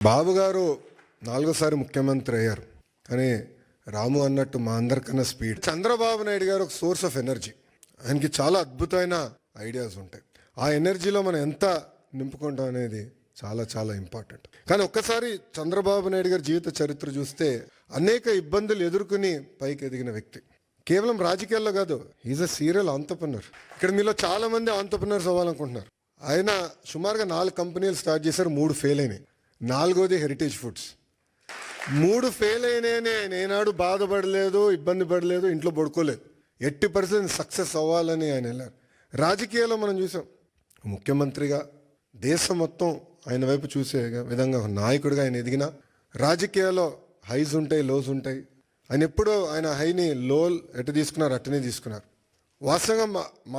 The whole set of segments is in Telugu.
బాబు గారు 4సారి ముఖ్యమంత్రి అయ్యారు. కానీ రాము అన్నట్టు మా అందరికన్నా స్పీడ్. చంద్రబాబు నాయుడు గారు ఒక సోర్స్ ఆఫ్ ఎనర్జీ. ఆయనకి చాలా అద్భుతమైన ఐడియాస్ ఉంటాయి. ఆ ఎనర్జీలో మనం ఎంత నింపుకుంటాం అనేది చాలా చాలా ఇంపార్టెంట్. కానీ ఒక్కసారి చంద్రబాబు నాయుడు గారి జీవిత చరిత్ర చూస్తే అనేక ఇబ్బందులు ఎదుర్కొని పైకి ఎదిగిన వ్యక్తి. కేవలం రాజకీయాల్లో కాదు, ఈజ్ అ సీరియల్ ఆంటర్‌ప్రెన్యూర్. ఇక్కడ మీలో చాలా మంది ఆంటర్‌ప్రెన్యూర్స్ అవ్వాలనుకుంటున్నారు. ఆయన సుమారుగా 4 కంపెనీలు స్టార్ట్ చేశారు, 3 ఫెయిల్ అయినాయి. 4వది హెరిటేజ్ ఫుడ్స్. 3 ఫెయిల్ అయినాయని ఆయన ఏనాడు బాధపడలేదు, ఇబ్బంది పడలేదు, ఇంట్లో పడుకోలేదు. 80% సక్సెస్ అవ్వాలని ఆయన వెళ్ళారు. రాజకీయాల్లో మనం చూసాం, ముఖ్యమంత్రిగా దేశం మొత్తం ఆయన వైపు చూసే విధంగా ఒక నాయకుడిగా ఆయన ఎదిగిన. రాజకీయాల్లో హైస్ ఉంటాయి, లోస్ ఉంటాయి. ఆయన ఎప్పుడూ ఆయన హైని లో ఎటు తీసుకున్నారు అట్టనే తీసుకున్నారు. వాస్తవంగా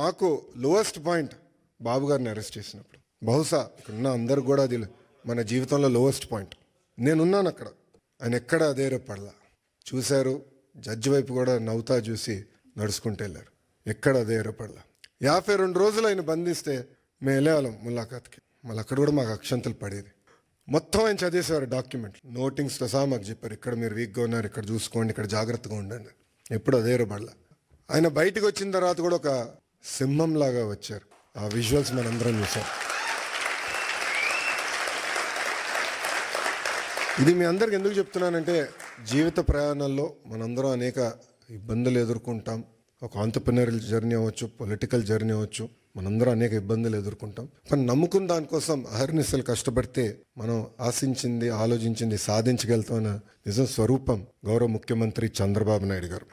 మాకు లోయెస్ట్ పాయింట్ బాబు గారిని అరెస్ట్ చేసినప్పుడు, బహుశా ఇక్కడున్న అందరు కూడా అది మన జీవితంలో లోయెస్ట్ పాయింట్. నేనున్నాను అక్కడ, ఆయన ఎక్కడ అధైర్యపడలా. చూశారు, జడ్జి వైపు కూడా నవ్వుతా చూసి నడుచుకుంటూ వెళ్ళారు. ఎక్కడ అధైర్యపడలా. 52 రోజులు ఆయన బంధిస్తే మేము వెళ్ళేవాళ్ళం ములాఖాత్కి. మళ్ళీ అక్కడ కూడా మాకు అక్షంతలు పడేది. మొత్తం ఆయన చదివేసేవారు డాక్యుమెంట్, నోటింగ్స్తో సహా మాకు చెప్పారు, ఇక్కడ మీరు వీక్గా ఉన్నారు, ఇక్కడ చూసుకోండి, ఇక్కడ జాగ్రత్తగా ఉండండి. ఎప్పుడు అధైర్యపడలా. ఆయన బయటకు వచ్చిన తర్వాత కూడా ఒక సింహంలాగా వచ్చారు. ఆ విజువల్స్ మనందరం చూసాం. ఇది మీ అందరికి ఎందుకు చెప్తున్నానంటే, జీవిత ప్రయాణాల్లో మనందరం అనేక ఇబ్బందులు ఎదుర్కొంటాం. ఒక ఆంటర్‌ప్రెన్యూరల్ జర్నీ అవ్వచ్చు, పొలిటికల్ జర్నీ అవ్వచ్చు, మనందరం అనేక ఇబ్బందులు ఎదుర్కొంటాం. కానీ నమ్ముకున్న దానికోసం అహర్నిశలు కష్టపడితే మనం ఆశించింది, ఆలోచించింది సాధించగలుగుతామన్న నిజం స్వరూపం గౌరవ ముఖ్యమంత్రి చంద్రబాబు నాయుడు గారు.